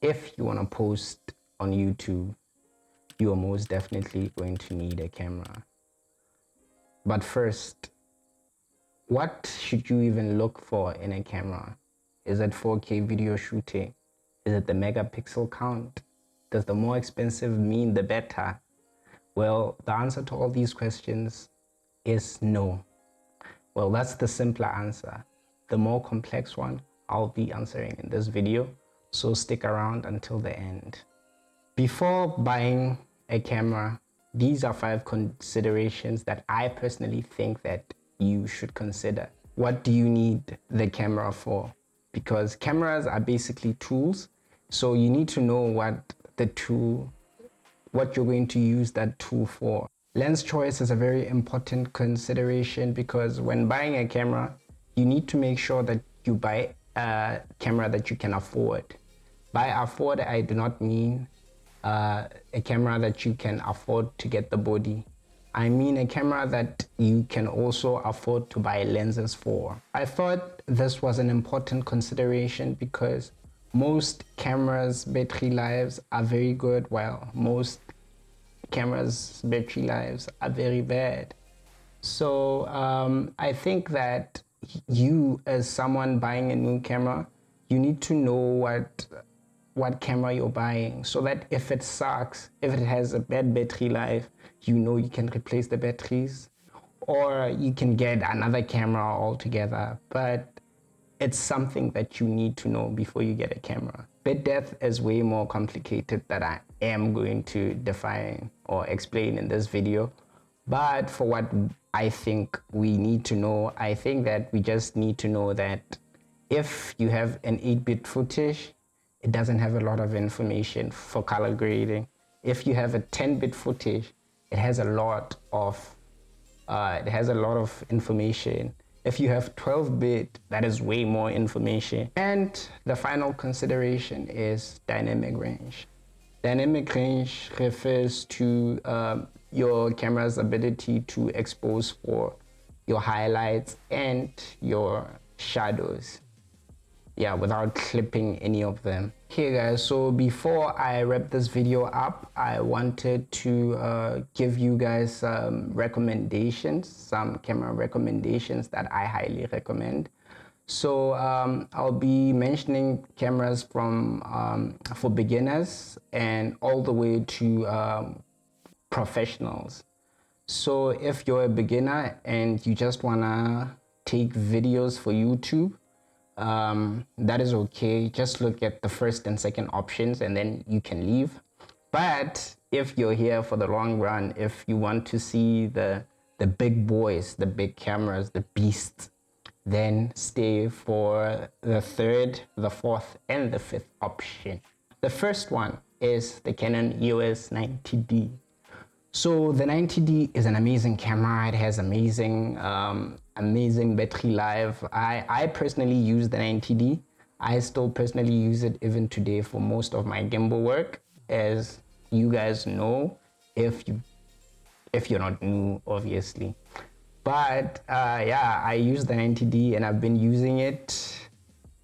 if you want to post on YouTube, you are most definitely going to need a camera. But first, what should you even look for in a camera? Is it 4K video shooting? Is it the megapixel count? Does the more expensive mean the better? Well, the answer to all these questions is no. Well, that's the simpler answer. The more complex one, I'll be answering in this video, so stick around until the end. Before buying a camera, these are 5 considerations that I personally think that you should consider. What do you need the camera for? Because cameras are basically tools, so you need to know what you're going to use that tool for. Lens choice is a very important consideration because when buying a camera, you need to make sure that you buy a camera that you can afford. By afford, I do not mean a camera that you can afford to get the body. I mean a camera that you can also afford to buy lenses for. I thought this was an important consideration because most cameras' battery lives are very good, while most cameras' battery lives are very bad. So I think that you, as someone buying a new camera, you need to know what camera you're buying, so that if it sucks, if it has a bad battery life, you know you can replace the batteries, or you can get another camera altogether. But it's something that you need to know before you get a camera. Bit depth is way more complicated that I am going to define or explain in this video. But for what I think we need to know, I think that we just need to know that if you have an 8-bit footage, it doesn't have a lot of information for color grading. If you have a 10-bit footage, it has a lot of information. If you have 12-bit, that is way more information. And the final consideration is dynamic range. Dynamic range refers to your camera's ability to expose for your highlights and your shadows. Yeah, without clipping any of them. Hey guys, so before I wrap this video up, I wanted to give you guys some recommendations, some camera recommendations that I highly recommend. So I'll be mentioning cameras from for beginners and all the way to professionals. So if you're a beginner and you just wanna take videos for YouTube, that is okay. Just look at the first and second options and then you can leave. But if you're here for the long run, if you want to see the big boys, the big cameras, the beasts, then stay for the third, the fourth, and the fifth option. The first one is the Canon EOS 90D. So the 90D is an amazing camera. It has amazing battery life. I personally use the 90D. I still personally use it even today for most of my gimbal work, as you guys know, if you're not new, obviously. But yeah, I use the 90D and I've been using it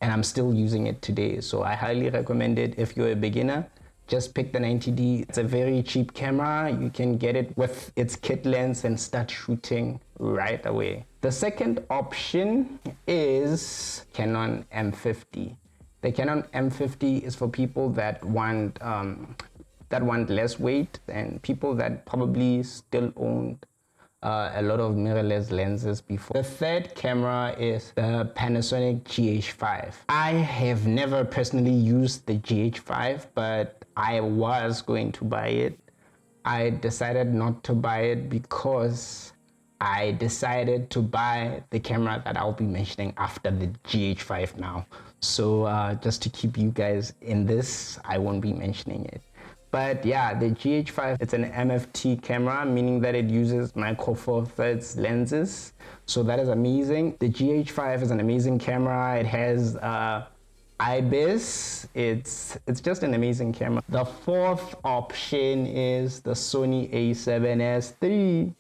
and I'm still using it today. So I highly recommend it if you're a beginner. Just pick the 90D. It's a very cheap camera. You can get it with its kit lens and start shooting right away. The second option is Canon M50. The Canon M50 is for people that want less weight and people that probably still own a lot of mirrorless lenses before. The third camera is the Panasonic GH5. I have never personally used the GH5, but I was going to buy it. I decided not to buy it because I decided to buy the camera that I'll be mentioning after the GH5 now. So just to keep you guys in this, I won't be mentioning it. But yeah, the GH5, it's an MFT camera, meaning that it uses micro four thirds lenses. So that is amazing. The GH5 is an amazing camera. It has IBIS. It's just an amazing camera. The fourth option is the Sony a7S III.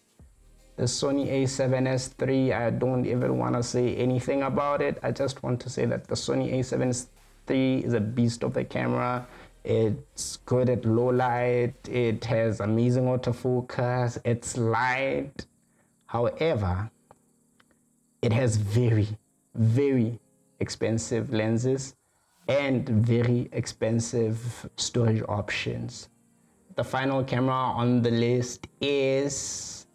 The Sony a7S III, I don't even want to say anything about it. I just want to say that the Sony a7S III is a beast of a camera. It's good at low light. It has amazing autofocus. It's light. However, it has very, very expensive lenses and very expensive storage options. The final camera on the list is,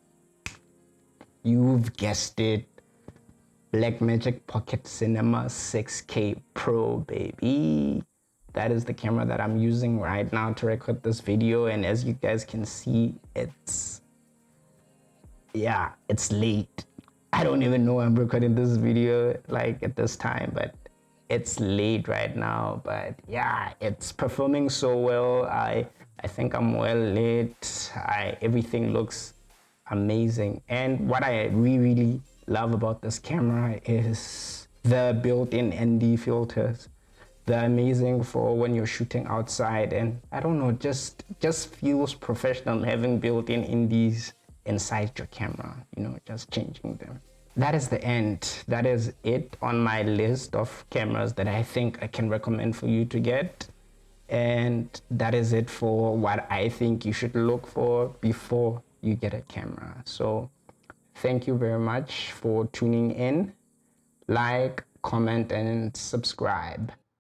you've guessed it, Blackmagic Pocket Cinema 6K Pro, baby. That is the camera that I'm using right now to record this video, and as you guys can see, it's late. I don't even know I'm recording this video like at this time, but it's late right now. But yeah, it's performing so well. I think I'm well lit. Everything looks amazing. And what I really love about this camera is the built-in ND filters. They're amazing for when you're shooting outside, and I don't know, just feels professional having built-in NDs inside your camera, you know, just changing them. That is the end. That is it on my list of cameras that I think I can recommend for you to get. And that is it for what I think you should look for before you get a camera. So thank you very much for tuning in. Like, comment, and subscribe.